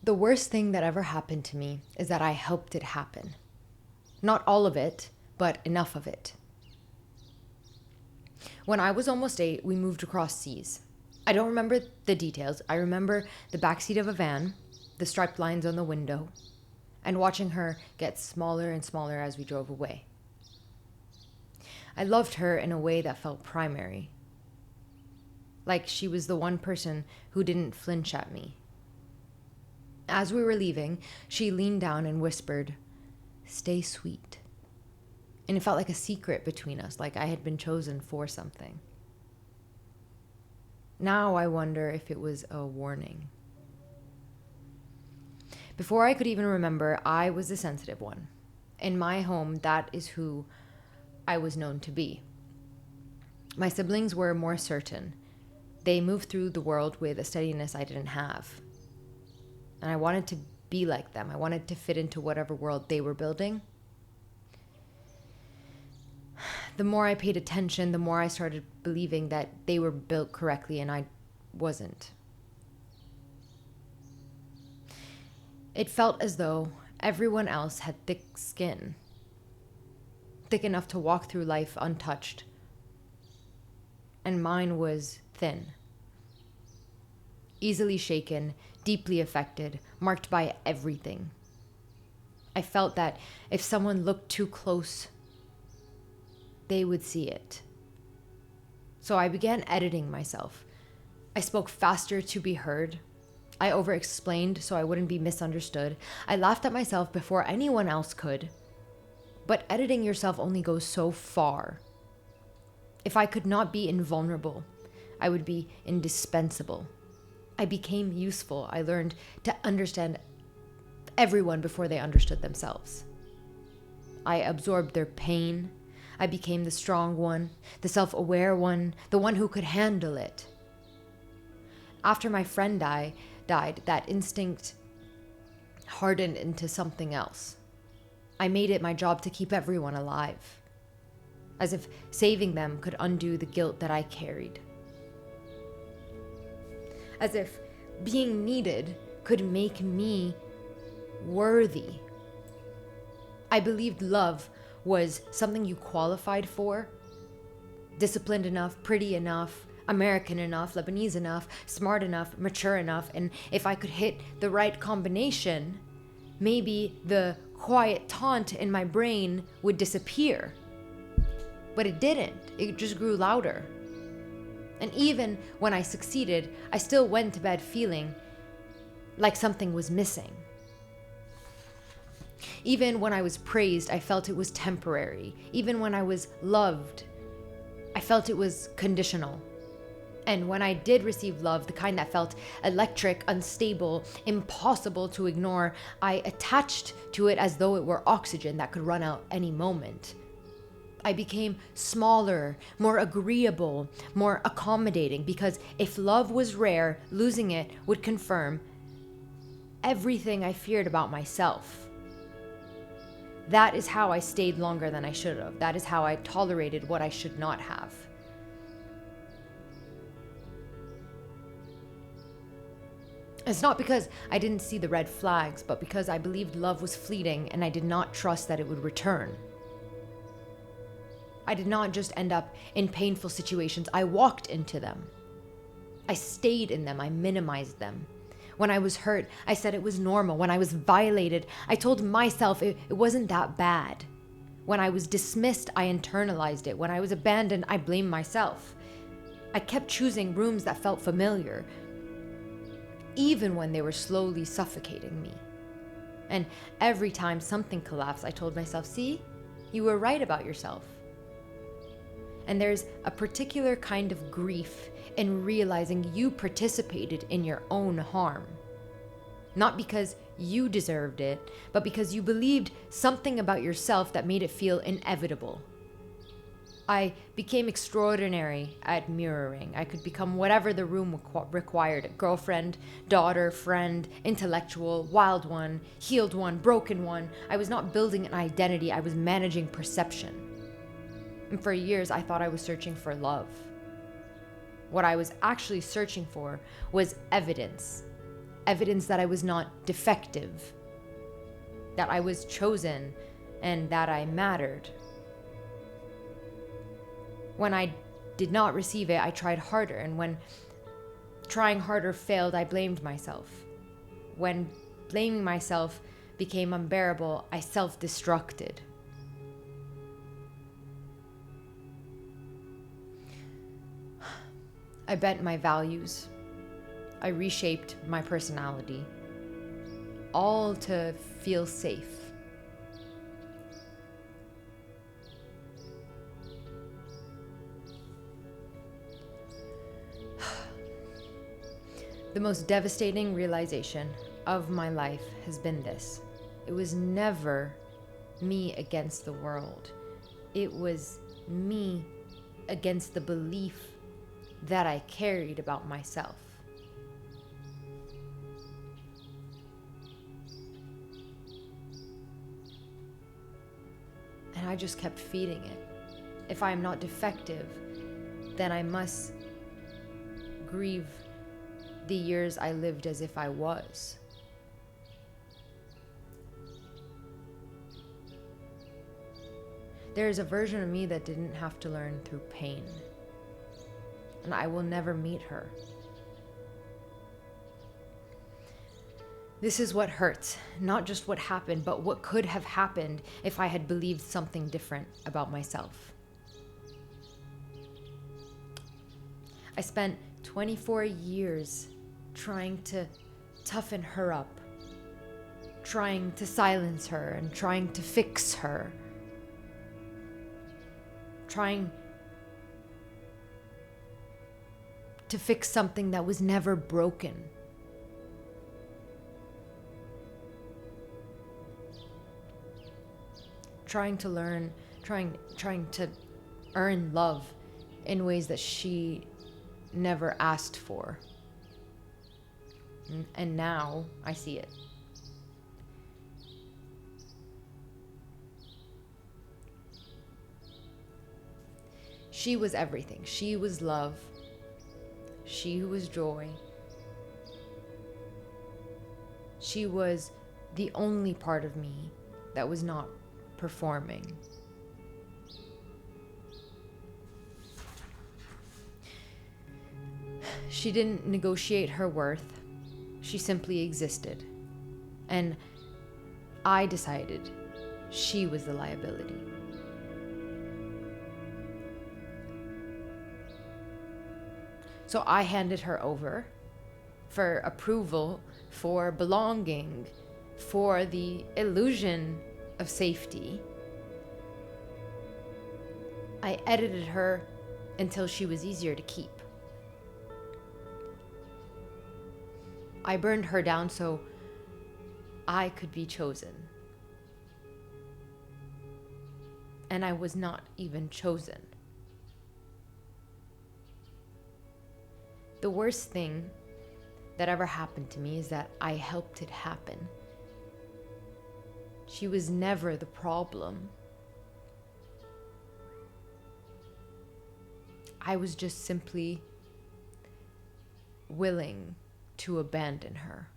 The worst thing that ever happened to me is that I helped it happen. Not all of it, but enough of it. When I was almost 8, we moved across seas. I don't remember the details. I remember the backseat of a van, the striped lines on the window, and watching her get smaller and smaller as we drove away. I loved her in a way that felt primary. Like she was the one person who didn't flinch at me. As we were leaving, she leaned down and whispered, "Stay sweet." And it felt like a secret between us, like I had been chosen for something. Now I wonder if it was a warning. Before I could even remember, I was the sensitive one. In my home, that is who I was known to be. My siblings were more certain. They moved through the world with a steadiness I didn't have. And I wanted to be like them. I wanted to fit into whatever world they were building. The more I paid attention, the more I started believing that they were built correctly and I wasn't. It felt as though everyone else had thick skin, thick enough to walk through life untouched, and mine was thin, easily shaken, deeply affected, marked by everything. I felt that if someone looked too close, they would see it. So I began editing myself. I spoke faster to be heard. I over-explained so I wouldn't be misunderstood. I laughed at myself before anyone else could. But editing yourself only goes so far. If I could not be invulnerable, I would be indispensable. I became useful. I learned to understand everyone before they understood themselves. I absorbed their pain. I became the strong one, the self-aware one, the one who could handle it. After my friend died, that instinct hardened into something else. I made it my job to keep everyone alive, as if saving them could undo the guilt that I carried. As if being needed could make me worthy. I believed love was something you qualified for. Disciplined enough, pretty enough, American enough, Lebanese enough, smart enough, mature enough, and if I could hit the right combination, maybe the quiet taunt in my brain would disappear. But it didn't. It just grew louder. And even when I succeeded, I still went to bed feeling like something was missing. Even when I was praised, I felt it was temporary. Even when I was loved, I felt it was conditional. And when I did receive love, the kind that felt electric, unstable, impossible to ignore, I attached to it as though it were oxygen that could run out any moment. I became smaller, more agreeable, more accommodating, because if love was rare, losing it would confirm everything I feared about myself. That is how I stayed longer than I should have. That is how I tolerated what I should not have. It's not because I didn't see the red flags, but because I believed love was fleeting and I did not trust that it would return. I did not just end up in painful situations. I walked into them. I stayed in them. I minimized them. When I was hurt, I said it was normal. When I was violated, I told myself it wasn't that bad. When I was dismissed, I internalized it. When I was abandoned, I blamed myself. I kept choosing rooms that felt familiar, even when they were slowly suffocating me. And every time something collapsed, I told myself, see, you were right about yourself. And there's a particular kind of grief in realizing you participated in your own harm. Not because you deserved it, but because you believed something about yourself that made it feel inevitable. I became extraordinary at mirroring. I could become whatever the room required. Girlfriend, daughter, friend, intellectual, wild one, healed one, broken one. I was not building an identity, I was managing perception. And for years, I thought I was searching for love. What I was actually searching for was evidence. evidence that I was not defective, that I was chosen, and that I mattered. When I did not receive it, I tried harder, and when trying harder failed, I blamed myself. When blaming myself became unbearable, I self-destructed. I bent my values. I reshaped my personality, all to feel safe. The most devastating realization of my life has been this. It was never me against the world. It was me against the belief that I carried about myself. And I just kept feeding it. If I am not defective, then I must grieve the years I lived as if I was. There is a version of me that didn't have to learn through pain, and I will never meet her. This is what hurts, not just what happened, but what could have happened if I had believed something different about myself. I spent 24 years trying to toughen her up, trying to silence her and trying to fix her, trying to fix something that was never broken. Trying to learn, trying to earn love in ways that she never asked for. And now I see it. She was everything. She was love. She was joy. She was the only part of me that was not performing. She didn't negotiate her worth. She simply existed. And I decided she was the liability. So I handed her over for approval, for belonging, for the illusion of safety. I edited her until she was easier to keep. I burned her down so I could be chosen. And I was not even chosen. The worst thing that ever happened to me is that I helped it happen. She was never the problem. I was just simply willing to abandon her.